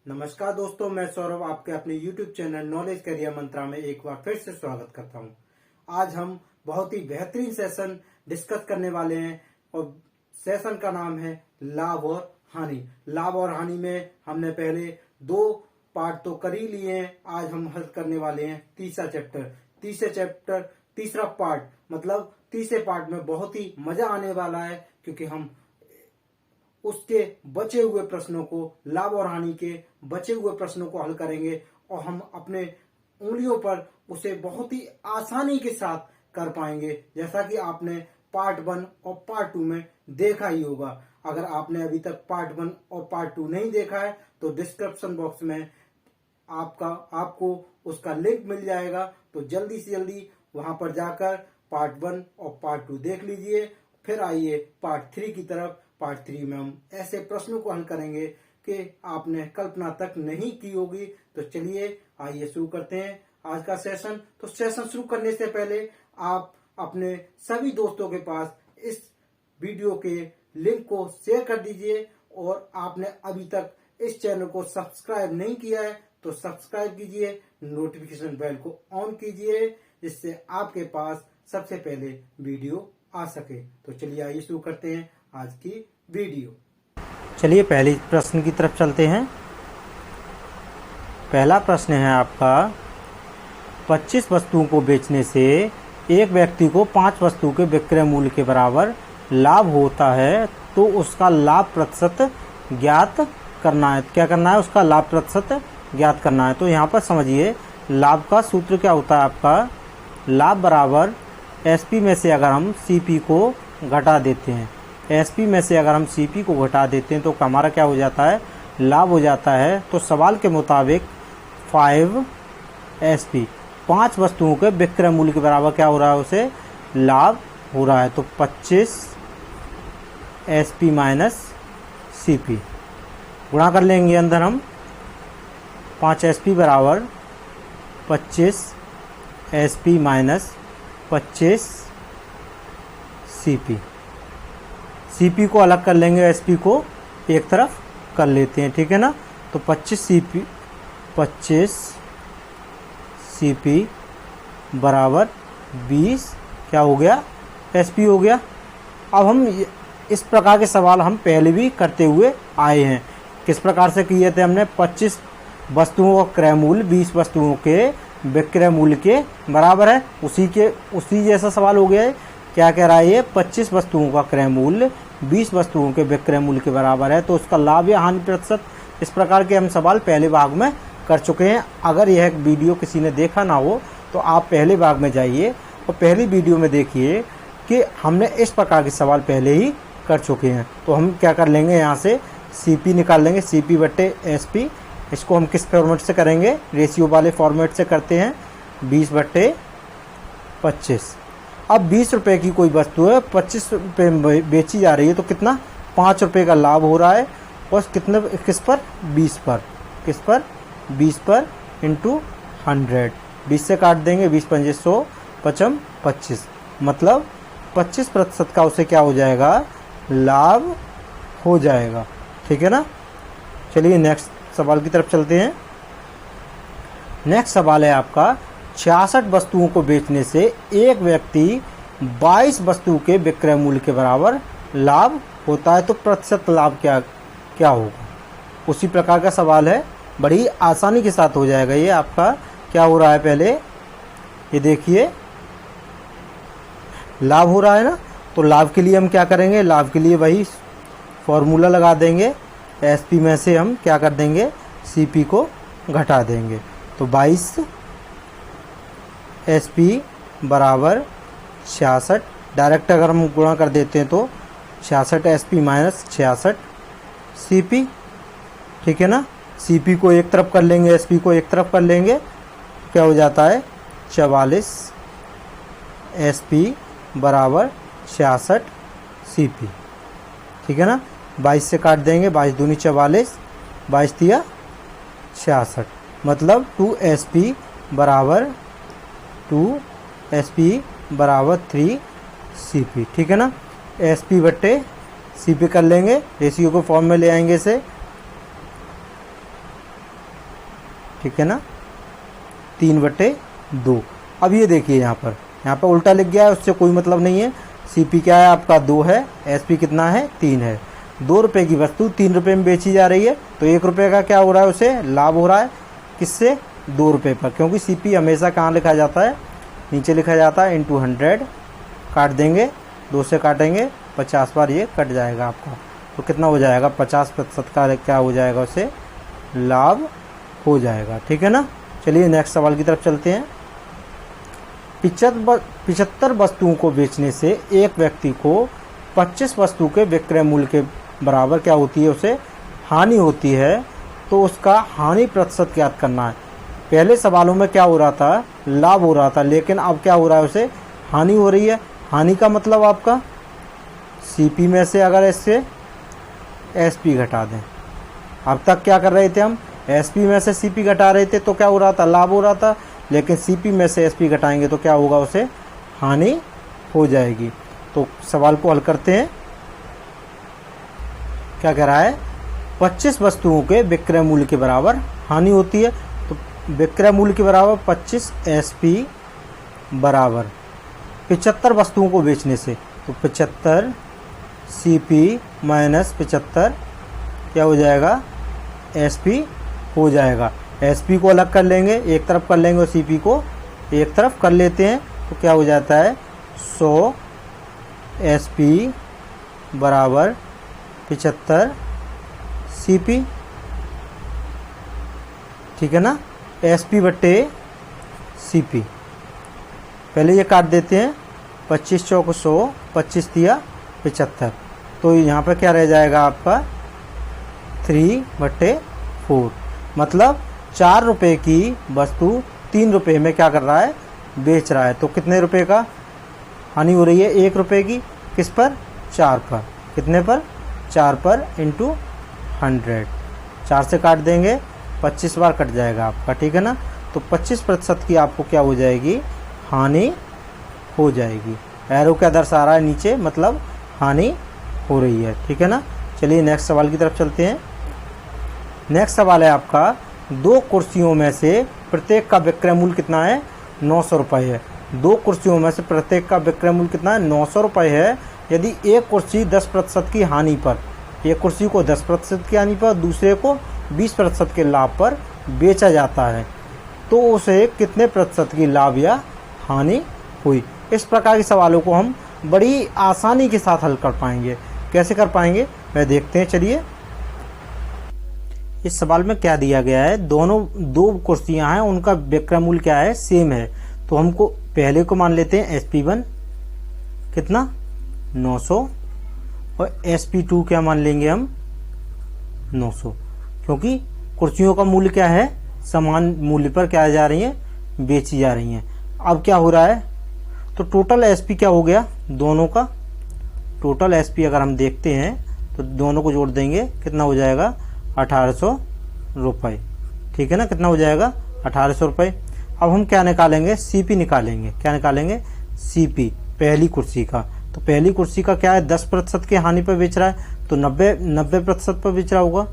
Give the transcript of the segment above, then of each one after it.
नमस्कार दोस्तों, मैं सौरभ आपके अपने YouTube चैनल नॉलेज करियर मंत्रा में एक बार फिर से स्वागत करता हूं। आज हम बहुत ही बेहतरीन सेशन डिस्कस करने वाले हैं और सेशन का नाम है लाभ और हानि। लाभ और हानि में हमने पहले 2 पार्ट तो कर ही लिए हैं। आज हम हल करने वाले हैं तीसरा चैप्टर। तीसरा पार्ट मतलब तीसरे पार्ट में बहुत ही मजा आने वाला है, क्योंकि हम उसके बचे हुए प्रश्नों को, लाभ और हानि के बचे हुए प्रश्नों को हल करेंगे और हम अपने उंगलियों पर उसे बहुत ही आसानी के साथ कर पाएंगे, जैसा कि आपने पार्ट 1 और पार्ट 2 में देखा ही होगा। अगर आपने अभी तक पार्ट 1 और पार्ट 2 नहीं देखा है तो डिस्क्रिप्शन बॉक्स में आपको उसका लिंक मिल जाएगा, तो जल्दी से जल्दी वहां पर जाकर पार्ट 1 और पार्ट 2 देख लीजिए। फिर आइए पार्ट 3 की तरफ। पार्ट 3 में हम ऐसे प्रश्नों को हल करेंगे कि आपने कल्पना तक नहीं की होगी। तो चलिए आइए शुरू करते हैं आज का सेशन। तो सेशन शुरू करने से पहले आप अपने सभी दोस्तों के पास इस वीडियो के लिंक को शेयर कर दीजिए, और आपने अभी तक इस चैनल को सब्सक्राइब नहीं किया है तो सब्सक्राइब कीजिए, नोटिफिकेशन बेल को ऑन कीजिए, जिससे आपके पास सबसे पहले वीडियो आ सके। तो चलिए आइए शुरू करते हैं आज की वीडियो। चलिए पहले प्रश्न की तरफ चलते हैं। पहला प्रश्न है आपका, 25 वस्तुओं को बेचने से एक व्यक्ति को 5 वस्तु के विक्रय मूल्य के बराबर लाभ होता है, तो उसका लाभ प्रतिशत ज्ञात करना है। क्या करना है? उसका लाभ प्रतिशत ज्ञात करना है। तो यहाँ पर समझिए, लाभ का सूत्र क्या होता है आपका, लाभ बराबर एसपी में से अगर हम सीपी को घटा देते हैं, एसपी में से अगर हम सीपी को घटा देते हैं तो हमारा क्या हो जाता है, लाभ हो जाता है। तो सवाल के मुताबिक 5 एसपी 5 वस्तुओं के विक्रय मूल्य के बराबर क्या हो रहा है, उसे लाभ हो रहा है। तो 25 एसपी माइनस सीपी गुणा कर लेंगे अंदर हम। 5 एसपी बराबर 25 एसपी माइनस 25 सीपी। सीपी को अलग कर लेंगे, एसपी को एक तरफ कर लेते हैं, ठीक है ना। तो 25 सीपी बराबर 20 क्या हो गया, एसपी हो गया। अब हम इस प्रकार के सवाल हम पहले भी करते हुए आए हैं। किस प्रकार से किए थे हमने, 25 वस्तुओं का क्रय मूल्य 20 वस्तुओं के विक्रय मूल्य के बराबर है। उसी जैसा सवाल हो गया है। क्या कह रहा है ये, 25 वस्तुओं का क्रय मूल्य 20 वस्तुओं के विक्रय मूल्य के बराबर है, तो उसका लाभ या हानि प्रतिशत। इस प्रकार के हम सवाल पहले भाग में कर चुके हैं। अगर यह वीडियो किसी ने देखा ना हो तो आप पहले भाग में जाइए और पहली वीडियो में देखिए कि हमने इस प्रकार के सवाल पहले ही कर चुके हैं। तो हम क्या कर लेंगे, यहाँ से सीपी निकाल लेंगे, सीपी बट्टे एसपी। इसको हम किस फॉर्मेट से करेंगे, रेशियो वाले फॉर्मेट से करते हैं, 20/25। अब 20 रुपए की कोई वस्तु है, 25 रुपए में बेची जा रही है, तो कितना, 5 रुपए का लाभ हो रहा है। और किस पर, 20 पर। किस पर, 20 पर इंटू 100। 20 से काट देंगे, 20 पंजे 100, 55 25, मतलब 25% का उसे क्या हो जाएगा, लाभ हो जाएगा, ठीक है ना। चलिए नेक्स्ट सवाल की तरफ चलते हैं। नेक्स्ट सवाल है आपका, 66 वस्तुओं को बेचने से एक व्यक्ति 22 वस्तु के विक्रय मूल्य के बराबर लाभ होता है, तो प्रतिशत लाभ क्या होगा। उसी प्रकार का सवाल है, बड़ी आसानी के साथ हो जाएगा ये आपका। क्या हो रहा है, पहले ये देखिए, लाभ हो रहा है ना। तो लाभ के लिए हम क्या करेंगे, लाभ के लिए वही फॉर्मूला लगा देंगे। एसपी में से हम क्या कर देंगे, सीपी को घटा देंगे। तो 22 एसपी बराबर 66। डायरेक्ट अगर हम गुणा कर देते हैं तो 66 एसपी माइनस 66 सीपी, ठीक है ना। सीपी को एक तरफ कर लेंगे, एसपी को एक तरफ कर लेंगे, क्या हो जाता है, 44 एसपी बराबर 66 सीपी, ठीक है ना। 22 से काट देंगे, 22 दूनी 44, 22 दिया 66, मतलब 2 एसपी बराबर 3 सीपी, ठीक है ना। एसपी बट्टे सीपी कर लेंगे, रेशियो को फॉर्म में ले आएंगे इसे। ठीक है ना, 3/2। अब ये देखिए यहाँ पर उल्टा लिख गया है, उससे कोई मतलब नहीं है। CP क्या है आपका 2 है, SP कितना है 3 है। 2 रुपये की वस्तु 3 रुपये में बेची जा रही है, तो 1 रुपये का क्या हो रहा है, उसे लाभ हो रहा है। किससे? 2 रुपये पर, क्योंकि CP हमेशा कहाँ लिखा जाता है, नीचे लिखा जाता है इंटू 100। काट देंगे, 2 से काटेंगे, 50 बार ये कट जाएगा आपका, तो कितना हो जाएगा, 50% का क्या हो जाएगा, उसे लाभ हो जाएगा। ठीक है ना। चलिए नेक्स्ट सवाल की तरफ चलते हैं। 75 वस्तुओं को बेचने से एक व्यक्ति को 25 वस्तु के विक्रय मूल्य के बराबर क्या होती है, उसे हानि होती है। तो उसका हानि प्रतिशत ज्ञात करना है। पहले सवालों में क्या हो रहा था, लाभ हो रहा था, लेकिन अब क्या हो रहा है, उसे हानि हो रही है। हानि का मतलब आपका CP में से अगर इससे SP घटा दें। अब तक क्या कर रहे थे हम, SP में से CP घटा रहे थे, तो क्या हो रहा था, लाभ हो रहा था। लेकिन CP में से SP घटाएंगे तो क्या होगा, उसे हानि हो जाएगी। तो सवाल को हल करते हैं। क्या कह रहा है, 25 वस्तुओं के विक्रय मूल्य के बराबर हानि होती है। तो विक्रय मूल्य के बराबर 25 SP बराबर 75 वस्तुओं को बेचने से, तो 75 CP माइनस 75 क्या हो जाएगा, SP हो जाएगा। SP को अलग कर लेंगे, एक तरफ कर लेंगे, और CP को एक तरफ कर लेते हैं, तो क्या हो जाता है, 100 SP बराबर 75 CP। ठीक है ना, SP बट्टे CP। पहले ये काट देते हैं, 25 चौक 100, 25 दिया 75, तो यहाँ पर क्या रह जाएगा आपका 3/4। मतलब 4 रुपये की वस्तु 3 रुपये में क्या कर रहा है, बेच रहा है। तो कितने रुपए का हानि हो रही है, 1 रुपये की। किस पर, 4 पर। कितने पर, 4 पर इंटू 100। 4 से काट देंगे, 25 बार कट जाएगा आपका। ठीक है ना। तो 25% की आपको क्या हो जाएगी, हानि हो जाएगी। एरो क्या दर्शा रहा है नीचे, मतलब हानि हो रही है। ठीक है ना। चलिए नेक्स्ट सवाल की तरफ चलते हैं। नेक्स्ट सवाल है आपका, 2 कुर्सियों में से प्रत्येक का विक्रय मूल्य कितना है, 900 रुपये है। 2 कुर्सियों में से प्रत्येक का विक्रय मूल्य कितना है, 900 रुपये है। यदि एक कुर्सी 10% की हानि पर, एक कुर्सी को 10% की हानि पर, दूसरे को 20% के लाभ पर बेचा जाता है, तो उसे कितने प्रतिशत की लाभ या हानि हुई। इस प्रकार के सवालों को हम बड़ी आसानी के साथ हल कर पाएंगे। कैसे कर पाएंगे, मैं देखते हैं। चलिए, इस सवाल में क्या दिया गया है, दोनों 2 कुर्सियां हैं, उनका विक्रय मूल्य क्या है, सेम है। तो हमको पहले को मान लेते हैं SP1 कितना 900, और SP2 क्या मान लेंगे हम 900, क्योंकि कुर्सियों का मूल्य क्या है, समान मूल्य पर क्या जा रही है, बेची जा रही हैं। अब क्या हो रहा है, तो टोटल SP क्या हो गया, दोनों का टोटल SP अगर हम देखते हैं तो दोनों को जोड़ देंगे, कितना हो जाएगा 1800 रुपये। ठीक है ना, कितना हो जाएगा 1800 रुपये। अब हम क्या निकालेंगे, CP निकालेंगे। क्या निकालेंगे, CP पहली कुर्सी का। तो पहली कुर्सी का क्या है, 10% की हानि पर बेच रहा है, तो 90% पर बेच रहा होगा।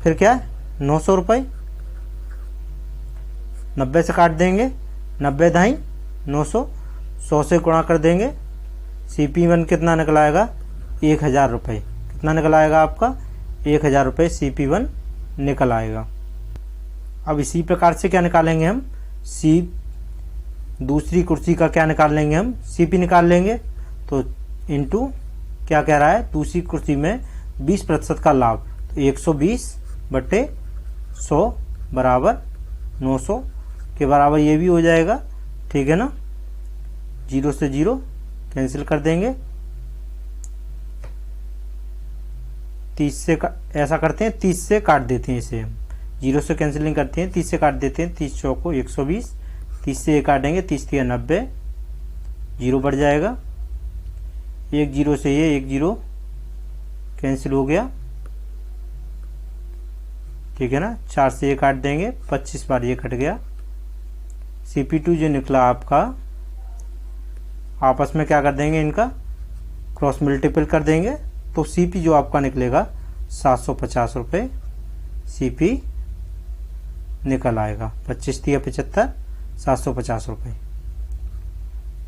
फिर क्या है, 900 रुपये। 90 से काट देंगे, 90 ढाई 900, 100 से गुणा कर देंगे। CP1 कितना निकल आएगा, 1000 रुपये। कितना निकल आएगा आपका, 1000 रुपये CP1 निकल आएगा। अब इसी प्रकार से क्या निकालेंगे हम, दूसरी कुर्सी का क्या निकाल लेंगे हम, CP निकाल लेंगे। तो इंटू क्या कह रहा है, दूसरी कुर्सी में 20% का लाभ, तो 120/100 बराबर 900 के बराबर ये भी हो जाएगा। ठीक है ना, 0 से 0 कैंसिल कर देंगे। 30 से ऐसा करते हैं, 30 से काट देते हैं इसे, 0 से कैंसिलिंग करते हैं, 30 से काट देते हैं। 30 चौक को 120, 30 से ये काटेंगे, 30 या 90, 0 बढ़ जाएगा। 1 0 से ये 1 0 कैंसिल हो गया। ठीक है ना, 4 से ये काट देंगे, 25 बार ये कट गया। CP2 जो निकला आपका, आपस में क्या कर देंगे, इनका क्रॉस मल्टीपल कर देंगे, तो CP जो आपका निकलेगा 750 रुपये CP निकल आएगा। 25 तिया 75, 750 रुपये।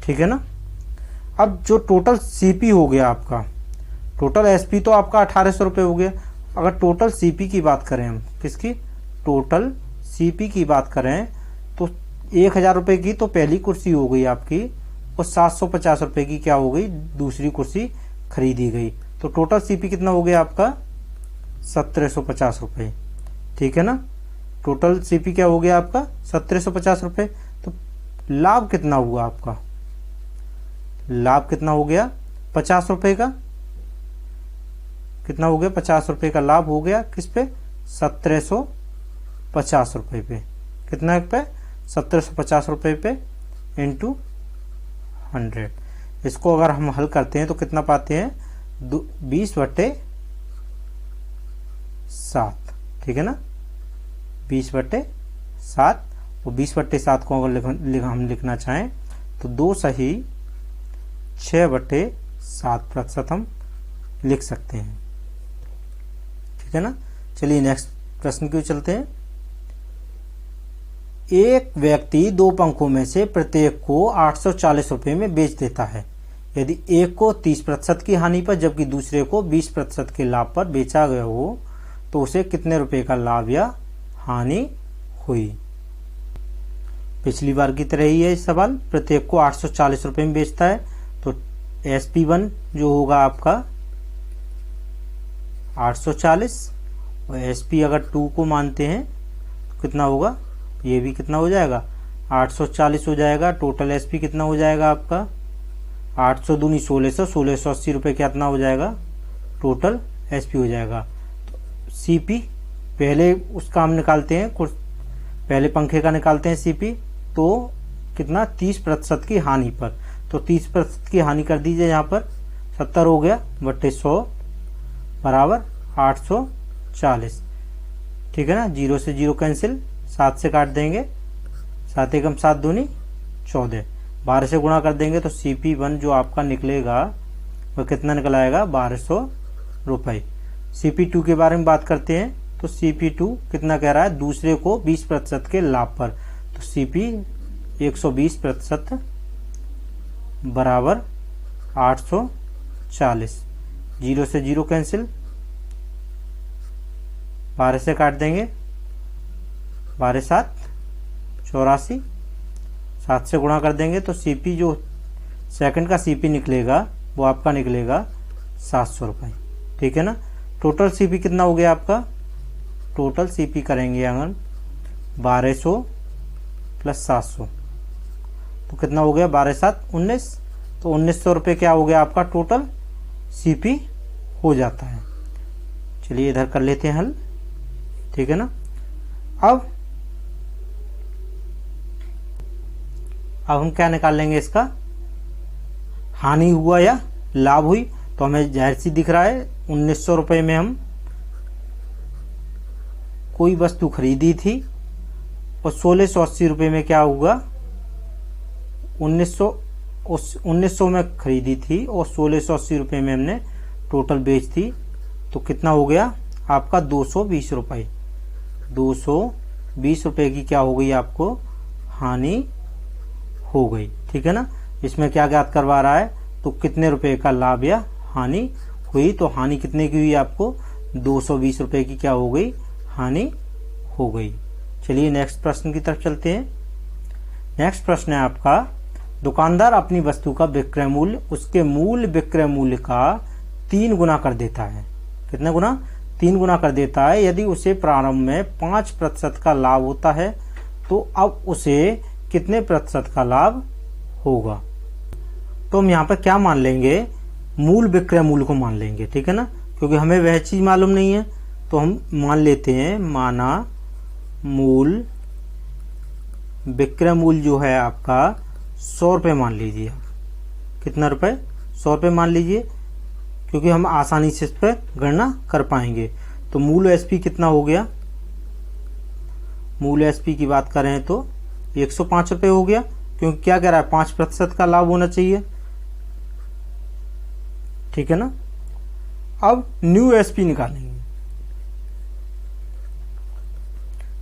ठीक है ना। अब जो टोटल सीपी हो गया आपका, टोटल एसपी तो आपका 1800 रुपये हो गया। अगर टोटल सीपी की बात करें हम, किसकी, टोटल सीपी की बात करें तो 1000 रुपये की तो पहली कुर्सी हो गई आपकी, और 750 रुपये की क्या हो गई, दूसरी कुर्सी खरीदी गई। तो टोटल सीपी कितना हो गया आपका, 1750 रुपये। ठीक है ना। टोटल सीपी क्या हो गया आपका, 1750 रुपये। तो लाभ कितना हुआ आपका, लाभ कितना हो गया, 50 रुपये का। कितना हो गया, 50 रुपये का लाभ हो गया। किस पे, 1750 रुपये पे। कितना पे, 1750 रुपये पे इंटू 100। इसको अगर हम हल करते हैं तो कितना पाते हैं, 20/7। ठीक है ना, 20/7। और 20/7 को अगर हम लिखना चाहें तो 2 सही 6/7% हम लिख सकते हैं। ठीक है ना। चलिए नेक्स्ट प्रश्न की ओर चलते हैं। एक व्यक्ति 2 पंखों में से प्रत्येक को 840 रुपये में बेच देता है। यदि एक को 30% की हानि पर जबकि दूसरे को 20% के लाभ पर बेचा गया हो तो उसे कितने रुपए का लाभ या हानि हुई। पिछली बार की तरह ही है इस सवाल। प्रत्येक को 840 रुपये में बेचता है तो SP1 जो होगा आपका 840, और SP अगर 2 को मानते हैं तो कितना होगा, ये भी कितना हो जाएगा, 840 हो जाएगा। टोटल SP कितना हो जाएगा आपका, 800 दूनी 1600, 1680 रुपये कितना हो जाएगा, टोटल SP हो जाएगा। तो CP पहले उसका हम निकालते हैं, पहले पंखे का निकालते हैं CP। तो कितना, 30% की हानि पर। तो 30% की हानि कर दीजिए, यहाँ पर 70 हो गया बट्टे 100 बराबर 840। ठीक है ना। 0 से 0 कैंसिल, 7 से काट देंगे, 7 एकम 7 दूनी 14, 12 से गुणा कर देंगे तो CP1 जो आपका निकलेगा वह कितना निकल आएगा, 1200 रुपये। CP2 के बारे में बात करते हैं तो CP2 कितना कह रहा है, दूसरे को 20% के लाभ पर। तो CP 120% बराबर 840। 0 से 0 कैंसिल, 12 से काट देंगे, 12 7 84, 7 से गुणा कर देंगे तो CP जो सेकंड का CP निकलेगा वो आपका निकलेगा 700 रुपये। ठीक है ना। टोटल CP कितना हो गया आपका, टोटल CP करेंगे अगर 1200 प्लस 700 तो कितना हो गया, 12 7 19। तो 1900 रुपये क्या हो गया आपका टोटल CP हो जाता है। चलिए इधर कर लेते हैं हल। ठीक है ना। अब हम क्या निकाल लेंगे, इसका हानि हुआ या लाभ हुई। तो हमें जाहिर सी दिख रहा है 1900 रुपये में हम कोई वस्तु खरीदी थी और 1680 रुपये में क्या होगा, 1900 में खरीदी थी और 1680 रुपये में हमने टोटल बेच दी। तो कितना हो गया आपका 220 रुपये। 220 रुपये की क्या हो गई, आपको हानि हो गई। ठीक है ना। इसमें क्या ज्ञात करवा रहा है, तो कितने रुपए का लाभ या हानि हुई। तो हानि कितने की हुई, आपको 220 रुपये की क्या हो गई, हानि हो गई। चलिए नेक्स्ट प्रश्न की तरफ चलते हैं। नेक्स्ट प्रश्न है आपका, दुकानदार अपनी वस्तु का विक्रय मूल्य उसके मूल विक्रय मूल्य का 3 गुना कर देता है। कितना गुना, 3 गुना कर देता है। यदि उसे प्रारंभ में 5% का लाभ होता है तो अब उसे कितने प्रतिशत का लाभ होगा। तो हम यहाँ पर क्या मान लेंगे, मूल विक्रय मूल्य को मान लेंगे। ठीक है ना, क्योंकि हमें वह चीज मालूम नहीं है तो हम मान लेते हैं, माना मूल विक्रय मूल्य जो है आपका 100 रुपये मान लीजिए। कितना रुपए, 100 रुपये मान लीजिए, क्योंकि हम आसानी से इस पर गणना कर पाएंगे। तो मूल SP कितना हो गया, मूल SP की बात करें तो 105 रुपये हो गया, क्योंकि क्या कह रहा है 5% का लाभ होना चाहिए। ठीक है ना। अब न्यू SP निकालेंगे।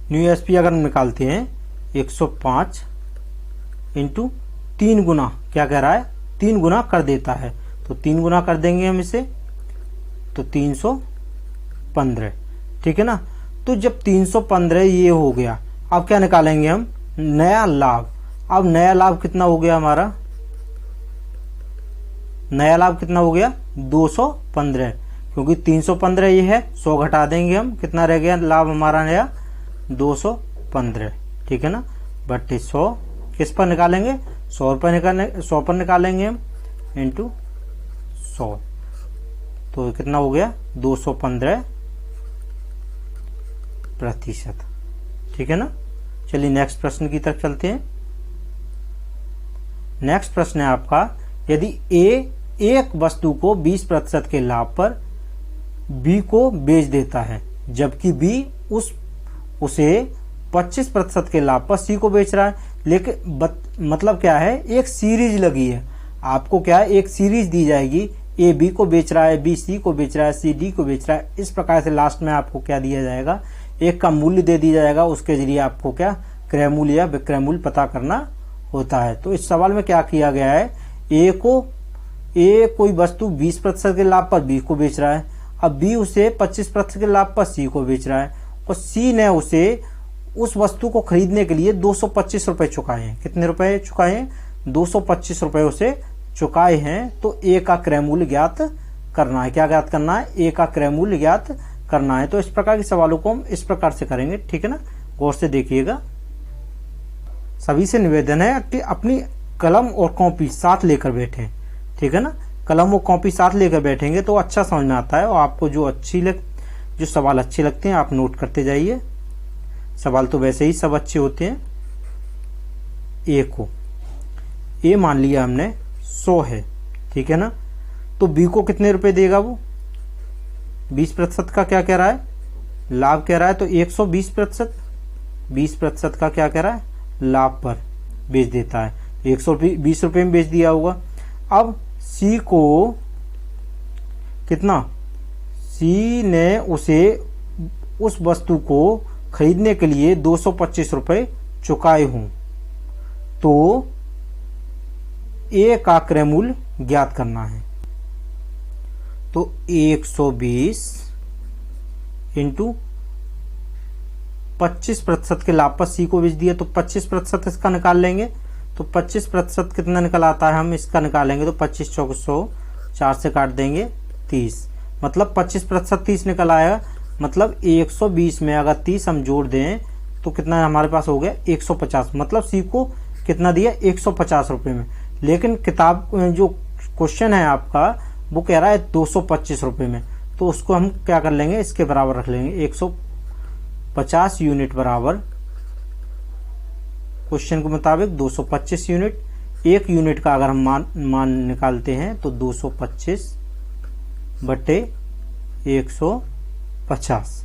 न्यू एसपी अगर हम निकालते हैं 105 इंटू 3 गुना, क्या कह रहा है 3 गुना कर देता है, तो 3 गुना कर देंगे हम इसे, तो 315, ठीक है ना। तो जब 315 ये हो गया, अब क्या निकालेंगे हम, नया लाभ। अब नया लाभ कितना हो गया हमारा, नया लाभ कितना हो गया 215, क्योंकि 315 ये है, 100 घटा देंगे हम, कितना रह गया लाभ हमारा नया 215, ठीक है ना, बट्टे 100 किस पर निकालेंगे, 100 पर निकालेंगे हम, इंटू 100, तो कितना हो गया 215%, ठीक है ना। चलिए नेक्स्ट प्रश्न की तरफ चलते हैं। नेक्स्ट प्रश्न है आपका, यदि ए एक वस्तु को 20% के लाभ पर बी को बेच देता है, जबकि बी उसे 25% के लाभ पर सी को बेच रहा है, लेकिन मतलब क्या है, एक सीरीज लगी है, आपको क्या है एक सीरीज दी जाएगी, ए बी को बेच रहा है, बी सी को बेच रहा है, सी डी को बेच रहा है, इस प्रकार से लास्ट में आपको क्या दिया जाएगा, एक का मूल्य दे दिया जाएगा, उसके जरिए आपको क्या क्रय मूल्य या विक्रय मूल्य पता करना होता है। तो इस सवाल में क्या किया गया है, ए कोई वस्तु 20% के लाभ पर बी को बेच रहा है, अब बी उसे 25% के लाभ पर सी को बेच रहा है, और सी ने उसे उस वस्तु को खरीदने के लिए 225 रुपए चुकाए हैं। कितने रुपए चुकाए हैं, 225 रुपए उसे चुकाए हैं। तो ए का क्रय मूल्य ज्ञात करना है, क्या ज्ञात करना है, ए का क्रय मूल्य ज्ञात करना है। तो इस प्रकार के सवालों को हम इस प्रकार से करेंगे, ठीक है ना, गौर से देखिएगा। सभी से निवेदन है कि अपनी कलम और कॉपी साथ लेकर बैठें, ठीक है ना, कलम और कॉपी साथ लेकर बैठेंगे तो अच्छा समझ में आता है, और आपको जो सवाल अच्छे लगते हैं आप नोट करते जाइए। सवाल तो वैसे ही सब अच्छे होते हैं। ए मान लिया हमने 100 है, ठीक है ना, तो बी को कितने रुपए देगा, वो 20% का क्या कह रहा है, लाभ कह रहा है, तो 120%, 20% का क्या कह रहा है, लाभ पर बेच देता है, 120 रुपए में बेच दिया होगा। अब सी को कितना, सी ने उसे उस वस्तु को खरीदने के लिए 225 रुपए चुकाए हों, तो ए का क्रय मूल्य ज्ञात करना है। तो 120 इंटू 25% के लाभ पर सी को बेच दिया, तो 25% इसका निकाल लेंगे, तो 25% कितना निकल आता है, हम इसका निकालेंगे तो 25 चौक 100, 4 से काट देंगे 30, मतलब 25% 30 निकल आएगा, मतलब 120 में अगर 30 हम जोड़ दें तो कितना हमारे पास हो गया 150, मतलब सी को कितना दिया 150 रुपए में, लेकिन किताब जो क्वेश्चन है आपका वो कह रहा है 225 रुपए में, तो उसको हम क्या कर लेंगे, इसके बराबर रख लेंगे, 150 यूनिट बराबर क्वेश्चन के मुताबिक 225 यूनिट, एक यूनिट का अगर हम मान निकालते हैं तो 225 बटे 150,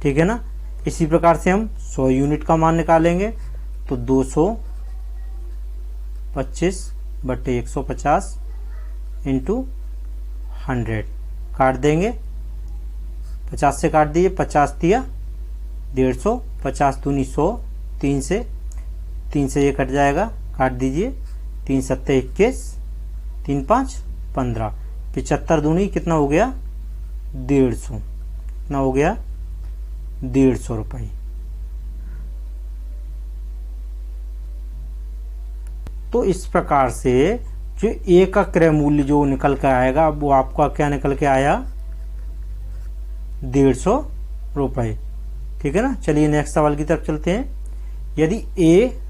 ठीक है ना। इसी प्रकार से हम 100 यूनिट का मान निकालेंगे तो 225 बटे 150 इंटू 100 काट देंगे, 50 से काट दिए, 50 दिया 150, 50 दूनी 100, 3 से ये कट जाएगा, काट दीजिए, 3 सत्ते 21, 3 5 15, 75 दूनी कितना हो गया 150, कितना हो गया 150 रुपये। तो इस प्रकार से जो ए का क्रय मूल्य जो निकल कर आएगा वो आपका क्या निकल के आया 150 रुपये, ठीक है ना। चलिए नेक्स्ट सवाल की तरफ चलते हैं। यदि ए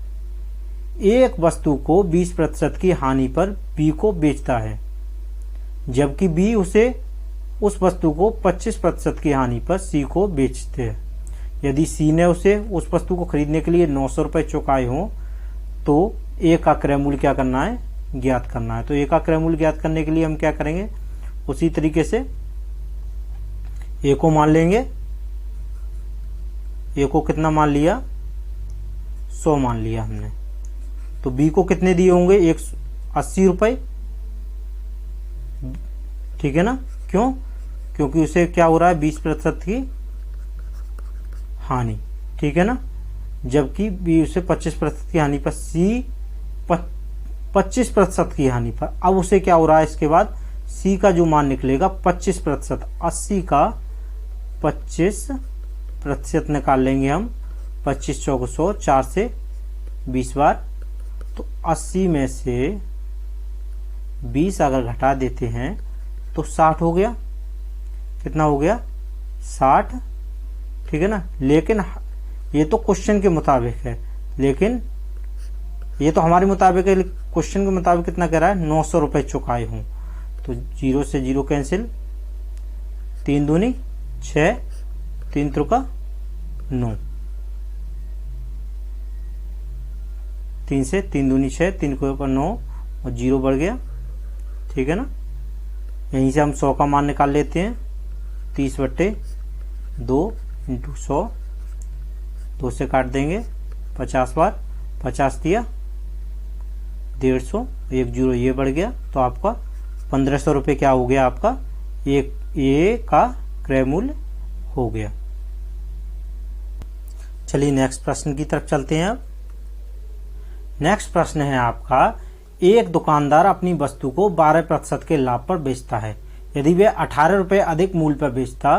एक वस्तु को 20% की हानि पर बी को बेचता है, जबकि बी उसे उस वस्तु को 25% की हानि पर सी को बेचते हैं, यदि सी ने उसे उस वस्तु को खरीदने के लिए 900 रुपए चुकाए हों, तो ए का क्रय मूल्य क्या करना है, ज्ञात करना है। तो ए का क्रय मूल्य ज्ञात करने के लिए हम क्या करेंगे, उसी तरीके से ए को मान लेंगे, ए को कितना मान लिया 100 मान लिया हमने, तो बी को कितने दिए होंगे 180 रुपए, ठीक है ना। क्योंकि उसे क्या हो रहा है 20% की हानि, ठीक ठीक है ना, जबकि बी उसे 25% की हानि पर, सी 25% की हानि पर। अब उसे क्या हो रहा है, इसके बाद सी का जो मान निकलेगा 25%, 80 का 25% निकाल लेंगे हम, 25 चौको 100, 4 से 20 बार, तो 80 में से 20 अगर घटा देते हैं तो 60 हो गया। कितना हो गया, 60, ठीक है ना। लेकिन ये तो क्वेश्चन के मुताबिक है, लेकिन ये तो हमारे मुताबिक है, क्वेश्चन के मुताबिक कितना कह रहा है, 900 रुपए चुकाए हूं। तो 0 से 0 कैंसिल, 3 दूनी 6, 3 त्रिका 9, 3 से 3 दूनी 6, 3 के ऊपर 9 और 0 बढ़ गया, ठीक है ना। यहीं से हम 100 का मान निकाल लेते हैं, 30/2 इंटू 100, 2 से काट देंगे 50 बार, 50 दिया 150, 1 0 ये बढ़ गया, तो आपका 1500 रुपये क्या हो गया, आपका ये का क्रय मूल्य हो गया। चलिए नेक्स्ट प्रश्न की तरफ चलते हैं। अब नेक्स्ट प्रश्न है आपका, एक दुकानदार अपनी वस्तु को 12% के लाभ पर बेचता है। यदि वह 18 रुपये अधिक मूल्य पर बेचता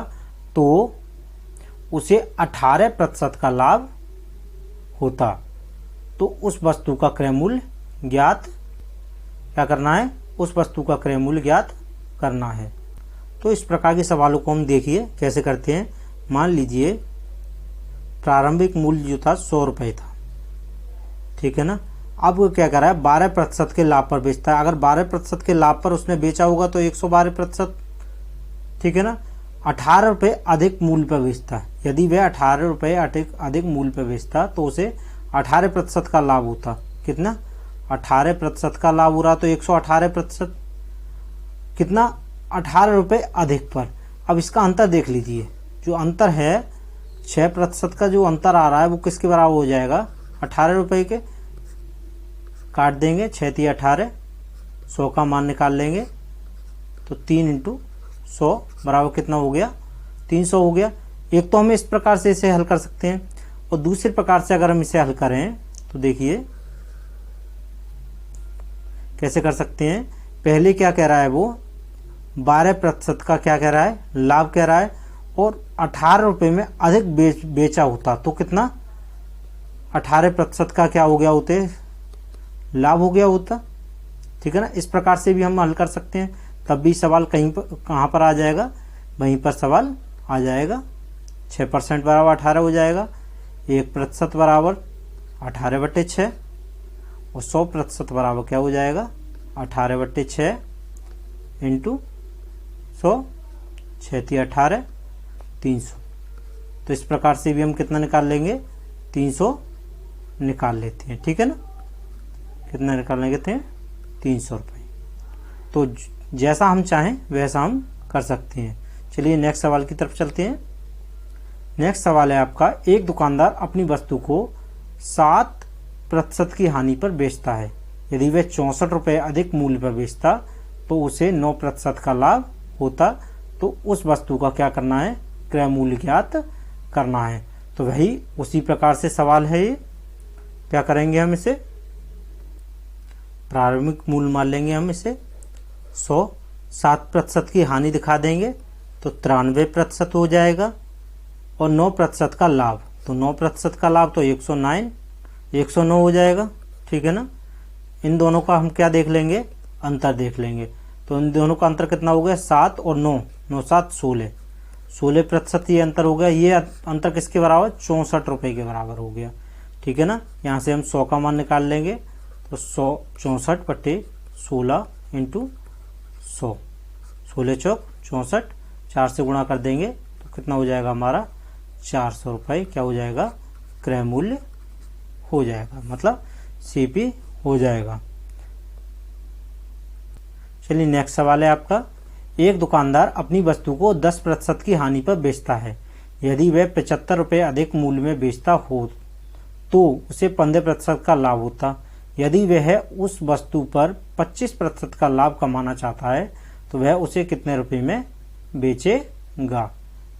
तो उसे 18% का लाभ होता, तो उस वस्तु का क्रय मूल्य ज्ञात क्या करना है, उस वस्तु का क्रय मूल्य ज्ञात करना है। तो इस प्रकार के सवालों को हम देखिए कैसे करते हैं। मान लीजिए प्रारंभिक मूल्य जो था 100 रुपये था, ठीक है ना। अब वो क्या कर रहा है, 12% के लाभ पर बेचता है। अगर 12% के लाभ पर उसने बेचा होगा तो 112%, ठीक है ना। 18 रुपये अधिक मूल्य पर बेचता है, यदि वह 18 रुपये अधिक मूल्य पर बेचता तो उसे 18% का लाभ होता। कितना, 18% का लाभ हो रहा, तो 118%, कितना, 18 रुपये अधिक पर। अब इसका अंतर देख लीजिए, जो अंतर है 6% का जो अंतर आ रहा है वो किसके बराबर हो जाएगा, 18 रुपये के। काट देंगे 6 3 18, 100 का मान निकाल लेंगे, तो 3 इंटू 100 बराबर कितना हो गया, 300 हो गया। एक तो हम इस प्रकार से इसे हल कर सकते हैं, और दूसरे प्रकार से अगर हम इसे हल करें तो देखिए कैसे कर सकते हैं। पहले क्या कह रहा है, वो 12% का क्या कह रहा है, लाभ कह रहा है, और 18 रुपये में अधिक बेचा होता तो कितना, 18% का क्या हो गया होते, लाभ हो गया होता, ठीक है ना। इस प्रकार से भी हम हल कर सकते हैं, तब भी सवाल कहीं पर कहां पर आ जाएगा, वहीं पर सवाल आ जाएगा। 6% बराबर 18 हो जाएगा, 1% बराबर 18/6, और 100% बराबर क्या हो जाएगा, 18/6 इंटू 100, 6 3 18, 300। तो इस प्रकार से भी हम कितना निकाल लेंगे, 300 निकाल लेते हैं, ठीक है ना। कितना निकाल लेते हैं, 300 रुपये। तो जैसा हम चाहें वैसा हम कर सकते हैं। चलिए नेक्स्ट सवाल की तरफ चलते हैं। नेक्स्ट सवाल है आपका, एक दुकानदार अपनी वस्तु को 7% की हानि पर बेचता है। यदि वह 64 रुपये अधिक मूल्य पर बेचता तो उसे 9% का लाभ होता, तो उस वस्तु का क्या करना है, क्रय मूल्य ज्ञात करना है। तो वही उसी प्रकार से सवाल है, ये क्या करेंगे, हम इसे प्रारंभिक मूल्य मान लेंगे, हम इसे 100, 7% की हानि दिखा देंगे तो 93% हो जाएगा, और 9% का लाभ, तो 9% का लाभ तो 109 हो जाएगा, ठीक है ना। इन दोनों का हम क्या देख लेंगे, अंतर देख लेंगे। तो इन दोनों का अंतर कितना हो गया, 7 और 9, 9 7 16, 16% ये अंतर हो गया। ये अंतर किसके बराबर, 64 रुपये के बराबर हो गया, ठीक है ना। यहाँ से हम 100 का मान निकाल लेंगे, तो 64/16 इंटू 100, 16 चौक 64, 4 से गुणा कर देंगे तो कितना हो जाएगा हमारा, 400 रुपये क्या हो जाएगा, क्रय मूल्य हो जाएगा, मतलब सीपी हो जाएगा। चलिए नेक्स्ट सवाल है आपका, एक दुकानदार अपनी वस्तु को 10% की हानि पर बेचता है। यदि वह 75 रुपये अधिक मूल्य में बेचता हो तो उसे 15% का लाभ होता। यदि वह उस वस्तु पर 25% का लाभ कमाना चाहता है तो वह उसे कितने रुपए में बेचेगा,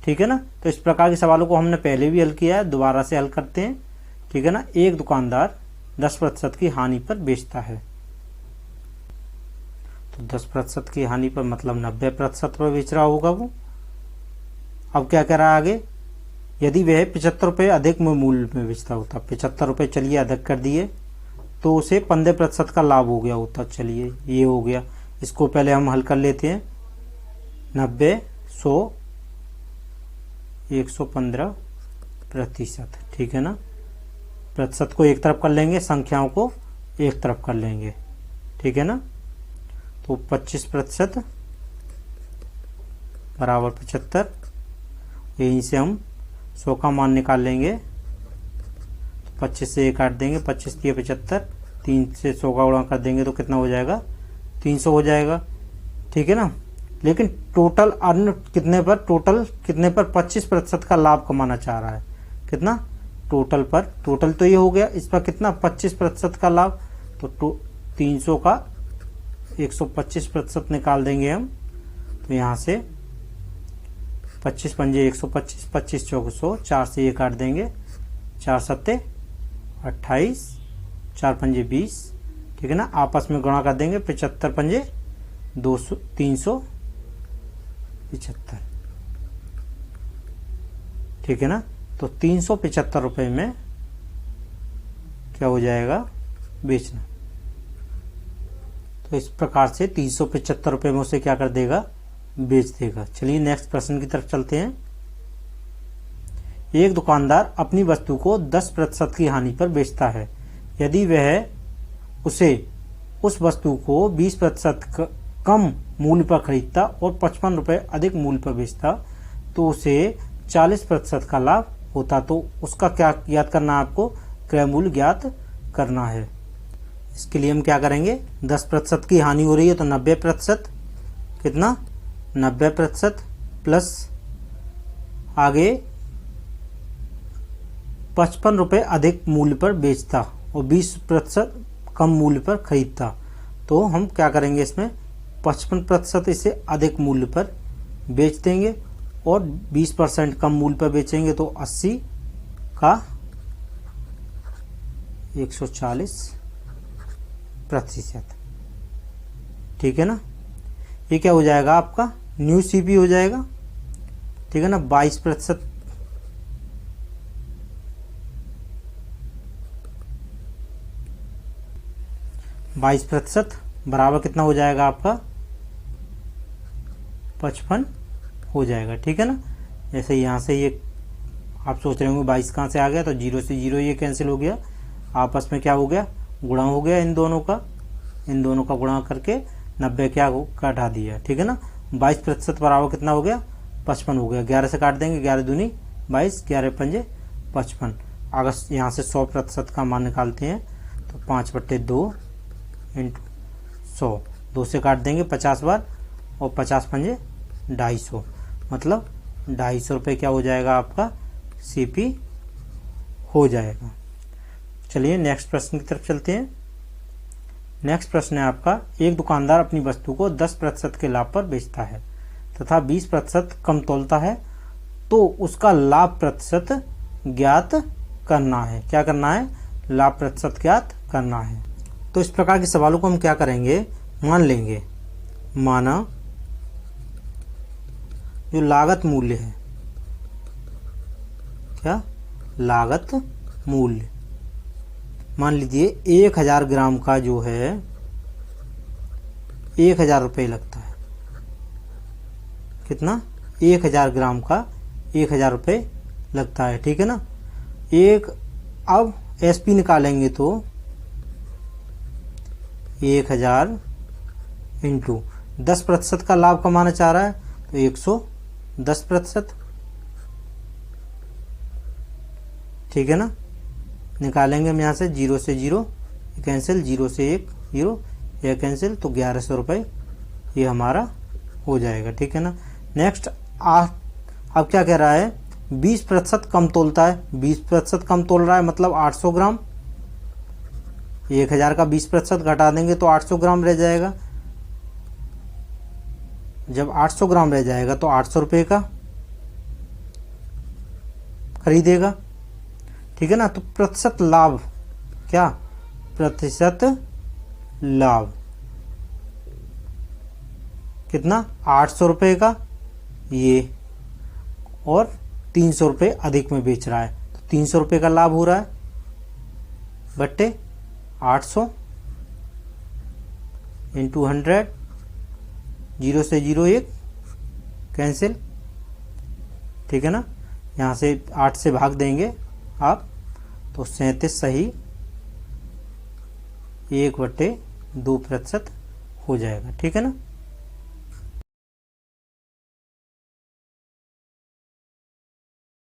ठीक है ना। तो इस प्रकार के सवालों को हमने पहले भी हल किया है, दोबारा से हल करते हैं, ठीक है ना। एक दुकानदार 10% की हानि पर बेचता है, तो 10% की हानि पर मतलब 90% पर बेच रहा होगा वो। अब क्या कह रहा है आगे, यदि वह 75 रुपये अधिक मूल्य में बेचता होता, 75 रुपये चलिए अधिक कर दिए, तो उसे 15% का लाभ हो गया होता। चलिए ये हो गया, इसको पहले हम हल कर लेते हैं। 90, 100, 115%, ठीक है ना। प्रतिशत को एक तरफ कर लेंगे, संख्याओं को एक तरफ कर लेंगे, ठीक है ना। तो 25% बराबर 75, यहीं से हम 100 का मान निकाल लेंगे। तो 25 से 1 काट देंगे, 25 दिए 75, 3 से 100 का गुणा कर देंगे तो कितना हो जाएगा, 300 हो जाएगा, ठीक है ना। लेकिन टोटल अर्न कितने पर, टोटल कितने पर 25% का लाभ कमाना चाह रहा है। कितना टोटल पर, टोटल तो ये हो गया, इस पर कितना 25% का लाभ, तो 300 का 125% निकाल देंगे हम। तो यहाँ से 25 पंजे 125, 25 चौक 100, 4 से ये काट देंगे, 4 सत्ते 28, 4 पंजे 20, ठीक है ना। आपस में गुणा कर देंगे, 75 पंजे 200, 375, ठीक है ना। तो 375 रुपये में क्या हो जाएगा, बेचना। तो इस प्रकार से 375 रुपये में उसे क्या कर देगा, बेच देगा। चलिए नेक्स्ट प्रश्न की तरफ चलते हैं। एक दुकानदार अपनी वस्तु को 10% की हानि पर बेचता है। यदि वह उसे उस वस्तु को 20% कम मूल्य पर खरीदता और 55 रुपये अधिक मूल्य पर बेचता, तो उसे 40% का लाभ होता। तो उसका क्या ज्ञात करना है आपको, क्रय मूल्य ज्ञात करना है। इसके लिए हम क्या करेंगे, 10% की हानि हो रही है तो 90%, कितना 90% प्लस आगे 55 रुपये अधिक मूल्य पर बेचता और 20% कम मूल्य पर खरीदता। तो हम क्या करेंगे, इसमें 55% इसे अधिक मूल्य पर बेच देंगे और 20% कम मूल्य पर बेचेंगे, तो 80 का 140%, ठीक है ना। ये क्या हो जाएगा आपका, न्यू सीपी हो जाएगा, ठीक है ना। 22%, 22% बराबर कितना हो जाएगा आपका, 55 हो जाएगा, ठीक है ना। जैसे यहाँ से ये आप सोच रहे होंगे 22 कहाँ से आ गया, तो 0 से 0 ये कैंसिल हो गया, आपस में क्या हो गया, गुणा हो गया इन दोनों का गुणा करके 90 क्या का हटा दिया, ठीक है ना। 22% बराबर कितना हो गया, 55 हो गया। 11 से काट देंगे, 11 दूनी 22, 11 पंजे 55। अगर यहाँ से 100% का मान निकालते हैं तो 5/2 इंटू 100, 2 से काट देंगे 50 बार और 50 पंजे 250, मतलब 250 रुपये क्या हो जाएगा आपका, सीपी हो जाएगा। चलिए नेक्स्ट प्रश्न की तरफ चलते हैं। नेक्स्ट प्रश्न है आपका, एक दुकानदार अपनी वस्तु को 10% के लाभ पर बेचता है तथा 20% कम तोलता है, तो उसका लाभ प्रतिशत ज्ञात करना है। क्या करना है, लाभ प्रतिशत ज्ञात करना है। तो इस प्रकार के सवालों को हम क्या करेंगे, मान लेंगे, माना जो लागत मूल्य है, क्या लागत मूल्य, मान लीजिए 1000 ग्राम का जो है 1000 रुपये लगता है। कितना, 1000 ग्राम का 1000 रुपये लगता है, ठीक है ना। अब एसपी निकालेंगे तो 1000 इंटू 10% का लाभ कमाना चाह रहा है तो 110%, ठीक है ना। निकालेंगे हम यहाँ से 0 से 0 कैंसिल, 0 से 1 0 यह कैंसिल, तो 1100 रुपये ये हमारा हो जाएगा, ठीक है ना। नेक्स्ट अब क्या कह रहा है, 20% कम तोलता है, 20% कम तोल रहा है मतलब 800 ग्राम। 1000 का 20% घटा देंगे तो 800 ग्राम रह जाएगा। जब 800 ग्राम रह जाएगा तो 800 रुपये का, खरीदेगा। ठीक है ना। तो प्रतिशत लाभ, क्या प्रतिशत लाभ कितना, 800 रुपये का ये, और 300 रुपये अधिक में बेच रहा है, तो 300 रुपये का लाभ हो रहा है बट्टे 800 इंटू 100, 0 से 0 1 कैंसिल। ठीक है ना। यहाँ से 8 से भाग देंगे आप तो 37 सही 1/2% हो जाएगा। ठीक है ना।